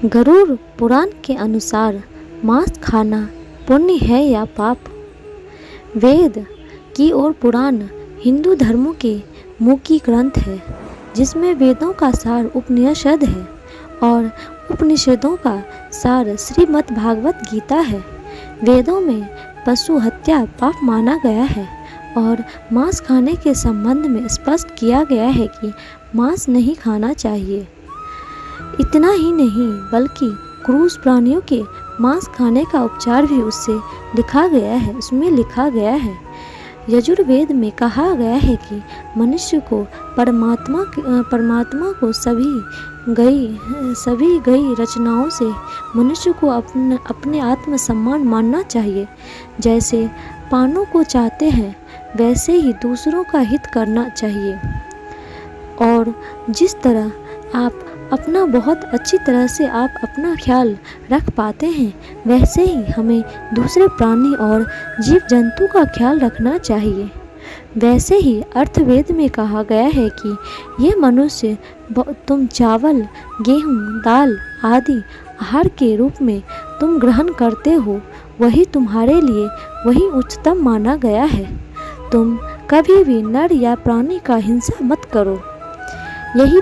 गरुड़ पुराण के अनुसार मांस खाना पुण्य है या पाप? वेद की और पुराण हिंदू धर्मों के मुख्य ग्रंथ है, जिसमें वेदों का सार उपनिषद है और उपनिषदों का सार श्रीमद् भागवत गीता है। वेदों में पशु हत्या पाप माना गया है और मांस खाने के संबंध में स्पष्ट किया गया है कि मांस नहीं खाना चाहिए। इतना ही नहीं बल्कि क्रूर प्राणियों के मांस खाने का उपचार भी उसमें लिखा गया है। यजुर्वेद में कहा गया है कि मनुष्य को परमात्मा को सभी गई रचनाओं से मनुष्य को अपने आत्मसम्मान मानना चाहिए। जैसे पानों को चाहते हैं वैसे ही दूसरों का हित करना चाहिए, और जिस तरह आप अपना बहुत अच्छी तरह से आप अपना ख्याल रख पाते हैं, वैसे ही हमें दूसरे प्राणी और जीव जंतु का ख्याल रखना चाहिए। वैसे ही अर्थवेद में कहा गया है कि ये मनुष्य तुम चावल, गेहूँ, दाल आदि आहार के रूप में तुम ग्रहण करते हो, वही तुम्हारे लिए वही उच्चतम माना गया है। तुम कभी भी नर या प्राणी का हिंसा मत करो। वही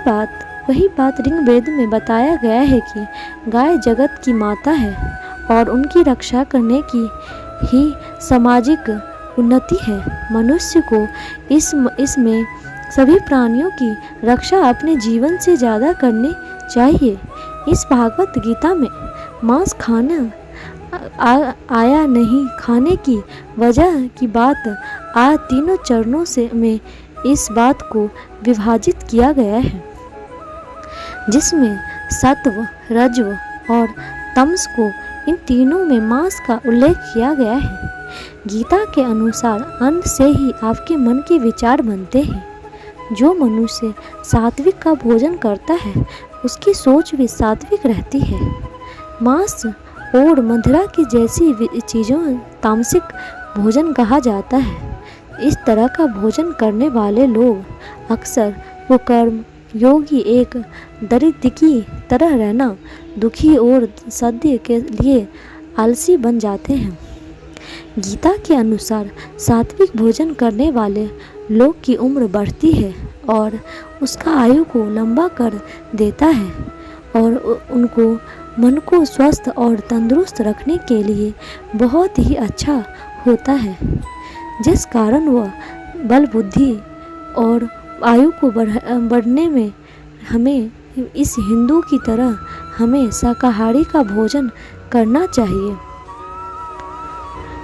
बात ऋग्वेद में बताया गया है कि गाय जगत की माता है और उनकी रक्षा करने की ही सामाजिक उन्नति है। मनुष्य को इसमें सभी प्राणियों की रक्षा अपने जीवन से ज़्यादा करनी चाहिए। इस भागवत गीता में मांस खाना आया नहीं, खाने की वजह की बात तीनों चरणों में इस बात को विभाजित किया गया है, जिसमें सत्व, रजव और तमस को इन तीनों में मांस का उल्लेख किया गया है। गीता के अनुसार अन्न से ही आपके मन के विचार बनते हैं। जो मनुष्य सात्विक का भोजन करता है उसकी सोच भी सात्विक रहती है। मांस और मदिरा की जैसी चीज़ों तामसिक भोजन कहा जाता है। इस तरह का भोजन करने वाले लोग अक्सर कुकर्म योगी, एक दरिद्र की तरह रहना, दुखी और सद्य के लिए आलसी बन जाते हैं। गीता के अनुसार सात्विक भोजन करने वाले लोग की उम्र बढ़ती है और उसका आयु को लंबा कर देता है, और उनको मन को स्वस्थ और तंदुरुस्त रखने के लिए बहुत ही अच्छा होता है, जिस कारण वह बल बुद्धि और आयु को बढ़ने में हमें इस हिंदू की तरह हमें शाकाहारी का भोजन करना चाहिए।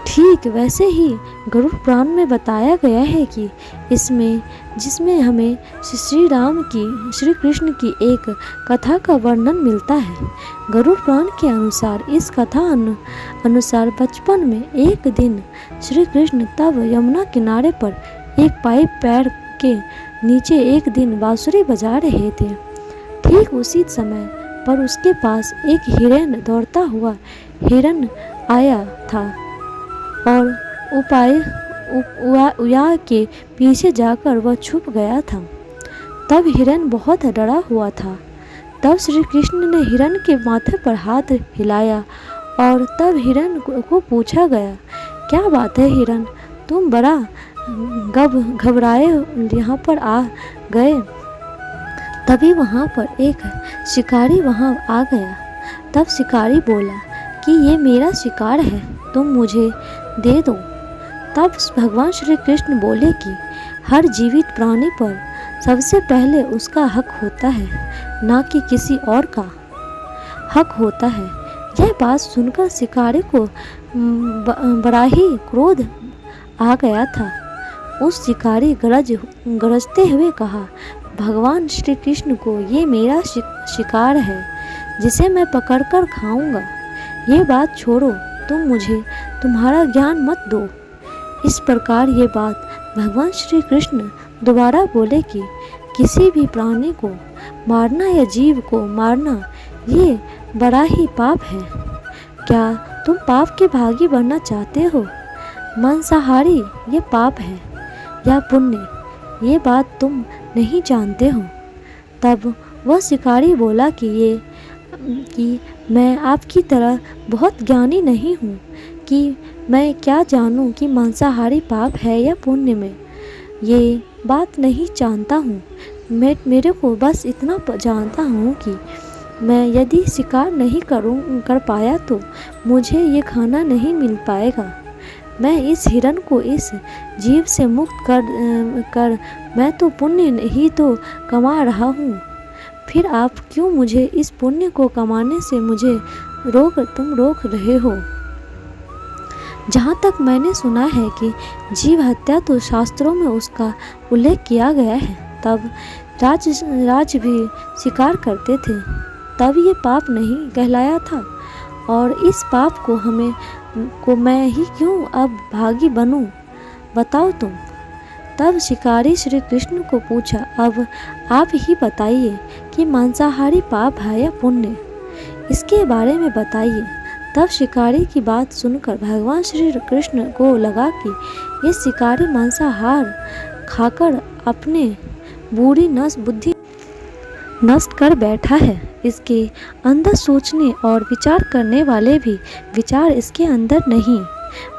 ठीक वैसे ही गरुड़ पुराण में बताया गया है कि जिसमें हमें श्री कृष्ण की एक कथा का वर्णन मिलता है। गरुड़ पुराण के अनुसार इस कथा अनुसार बचपन में एक दिन श्री कृष्ण तब यमुना किनारे पर एक पाइप पैर के नीचे एक दिन बांसुरी बजा रहे थे। ठीक उसी समय पर उसके पास एक हिरन दौड़ता हुआ हिरन आया था और उया के पीछे जाकर वह छुप गया था। तब हिरन बहुत डरा हुआ था। तब श्री कृष्ण ने हिरन के माथे पर हाथ हिलाया और तब हिरन को पूछा गया, क्या बात है हिरन, तुम बड़ा घबराए यहाँ पर आ गए। तभी वहाँ पर एक शिकारी वहाँ आ गया। तब शिकारी बोला कि ये मेरा शिकार है, तुम मुझे दे दो। तब भगवान श्री कृष्ण बोले कि हर जीवित प्राणी पर सबसे पहले उसका हक होता है, ना कि किसी और का हक होता है। यह बात सुनकर शिकारी को बड़ा ही क्रोध आ गया था। उस शिकारी गरजते हुए कहा, भगवान श्री कृष्ण को ये मेरा शिकार है जिसे मैं पकड़कर खाऊंगा। ये बात छोड़ो, तुम मुझे तुम्हारा ज्ञान मत दो। इस प्रकार ये बात भगवान श्री कृष्ण दोबारा बोले कि किसी भी प्राणी को मारना या जीव को मारना ये बड़ा ही पाप है। क्या तुम पाप के भागी बनना चाहते हो? मांसाहारी ये पाप है या पुण्य, ये बात तुम नहीं जानते हो। तब वह शिकारी बोला कि ये कि मैं आपकी तरह बहुत ज्ञानी नहीं हूँ कि मैं क्या जानूँ कि मांसाहारी पाप है या पुण्य में। ये बात नहीं जानता हूँ। मेरे को बस इतना जानता हूँ कि मैं यदि शिकार नहीं कर पाया तो मुझे ये खाना नहीं मिल पाएगा। मैं इस हिरण को इस जीव से मुक्त कर मैं तो पुण्य ही तो कमा रहा हूँ। फिर आप क्यों मुझे इस पुण्य को कमाने से मुझे रोक रहे हो? जहाँ तक मैंने सुना है कि जीव हत्या तो शास्त्रों में उसका उल्लेख किया गया है। तब राज भी शिकार करते थे, तब ये पाप नहीं कहलाया था। और इस पाप को मैं ही क्यों अब भागी बनूं? बताओ तुम। तब शिकारी श्री कृष्ण को पूछा, अब आप ही बताइए कि मांसाहारी पाप है या पुण्य, इसके बारे में बताइए। तब शिकारी की बात सुनकर भगवान श्री कृष्ण को लगा कि ये शिकारी मांसाहार खाकर अपने बुद्धि नष्ट कर बैठा है। इसके अंदर सोचने और विचार करने वाले भी विचार इसके अंदर नहीं,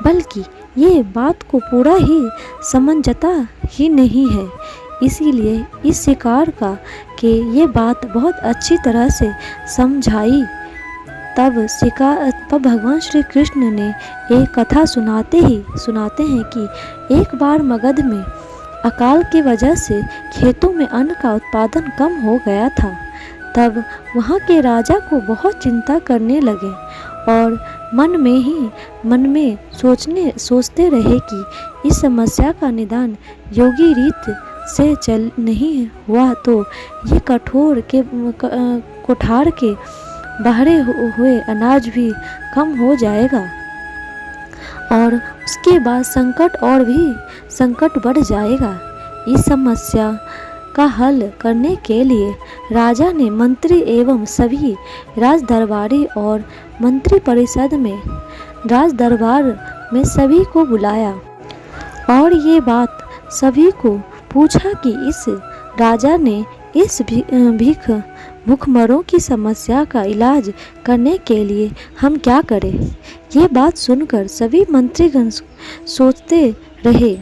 बल्कि ये बात को पूरा ही समझता ही नहीं है। इसीलिए इस शिकार का कि ये बात बहुत अच्छी तरह से समझाई। तब भगवान श्री कृष्ण ने एक कथा सुनाते हैं कि एक बार मगध में अकाल की वजह से खेतों में अन्न का उत्पादन कम हो गया था। तब वहाँ के राजा को बहुत चिंता करने लगे और मन में सोचते रहे कि इस समस्या का निदान योगी रीत से चल नहीं हुआ तो ये कोठार के बहरे हुए अनाज भी कम हो जाएगा और उसके बाद संकट बढ़ जाएगा। इस समस्या का हल करने के लिए राजा ने मंत्री एवं सभी राजदरबारी और मंत्री परिषद में सभी को बुलाया और ये बात सभी को पूछा कि इस राजा ने इस भूखमरों की समस्या का इलाज करने के लिए हम क्या करें। ये बात सुनकर सभी मंत्रीगण सोचते रहे,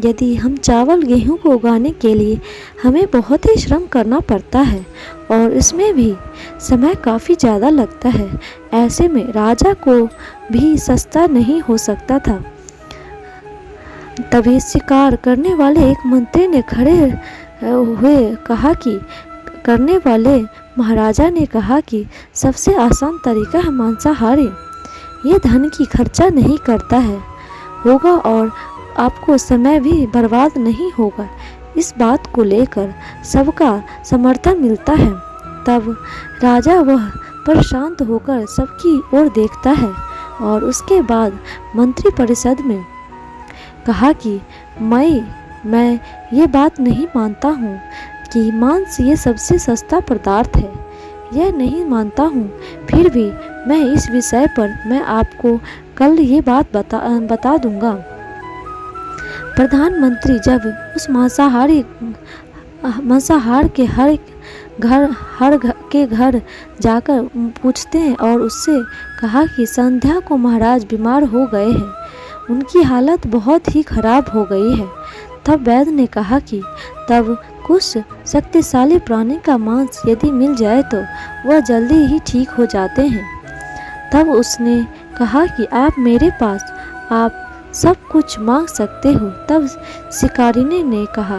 यदि हम चावल गेहूं को उगाने के लिए हमें बहुत ही श्रम करना पड़ता है और इसमें भी समय काफ़ी ज़्यादा लगता है, ऐसे में राजा को भी सस्ता नहीं हो सकता था। तभी शिकार करने वाले एक मंत्री ने खड़े हुए कहा कि करने वाले महाराजा ने कहा कि सबसे आसान तरीका है मांसाहारी। ये धन की खर्चा नहीं करता होगा और आपको समय भी बर्बाद नहीं होगा। इस बात को लेकर सबका समर्थन मिलता है। तब राजा वह पर शांत होकर सबकी ओर देखता है और उसके बाद मंत्री परिषद में कहा कि मैं ये बात नहीं मानता हूँ कि मांस ये सबसे सस्ता पदार्थ है, यह नहीं मानता हूँ। फिर भी मैं इस विषय पर मैं आपको कल ये बात बता दूंगा। प्रधानमंत्री जब उस मांसाहार के हर घर जाकर पूछते हैं और उससे कहा कि संध्या को महाराज बीमार हो गए हैं, उनकी हालत बहुत ही खराब हो गई है। तब वैद्य ने कहा कि तब कुछ शक्तिशाली प्राणी का मांस यदि मिल जाए तो वह जल्दी ही ठीक हो जाते हैं। तब उसने कहा कि आप मेरे पास आप सब कुछ मांग सकते हो। तब शिकारिनी ने कहा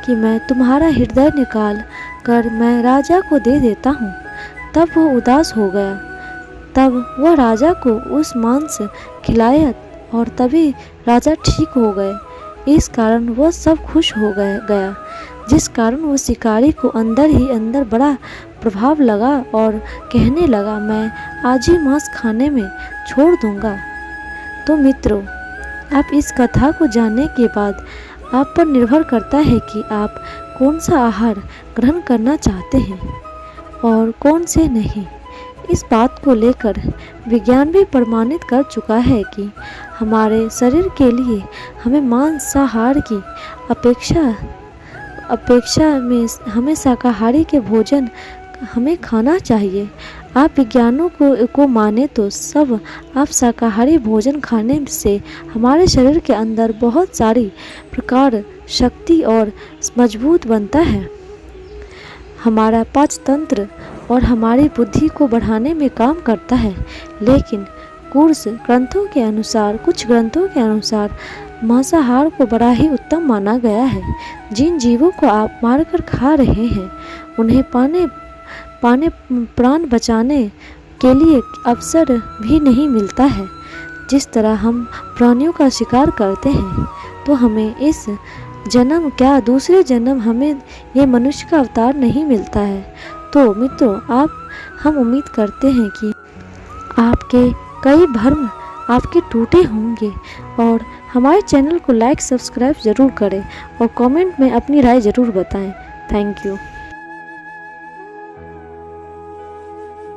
कि मैं तुम्हारा हृदय निकाल कर मैं राजा को दे देता हूँ। तब वह उदास हो गया। तब वह राजा को उस मांस खिलाया और तभी राजा ठीक हो गए। इस कारण वह सब खुश हो गया, जिस कारण वो शिकारी को अंदर ही अंदर बड़ा प्रभाव लगा और कहने लगा, मैं आज ही मांस खाने में छोड़ दूंगा। तो मित्रों, आप इस कथा को जानने के बाद आप पर निर्भर करता है कि आप कौन सा आहार ग्रहण करना चाहते हैं और कौन से नहीं। इस बात को लेकर विज्ञान भी प्रमाणित कर चुका है कि हमारे शरीर के लिए हमें मांसाहार की अपेक्षा में हमें शाकाहारी के भोजन हमें खाना चाहिए। आप विज्ञानों को माने तो सब आप शाकाहारी भोजन खाने से हमारे शरीर के अंदर बहुत सारी प्रकार शक्ति और मजबूत बनता है। हमारा पाचन तंत्र और हमारी बुद्धि को बढ़ाने में काम करता है। लेकिन कुछ ग्रंथों के अनुसार मांसाहार को बड़ा ही उत्तम माना गया है। जिन जीवों को आप मारकर खा रहे हैं उन्हें प्राण बचाने के लिए अवसर भी नहीं मिलता है। जिस तरह हम प्राणियों का शिकार करते हैं तो हमें इस जन्म क्या दूसरे जन्म हमें ये मनुष्य का अवतार नहीं मिलता है। तो मित्रों, हम उम्मीद करते हैं कि आपके कई भ्रम आपके टूटे होंगे और हमारे चैनल को लाइक सब्सक्राइब ज़रूर करें और कमेंट में अपनी राय ज़रूर बताएं। Thank you.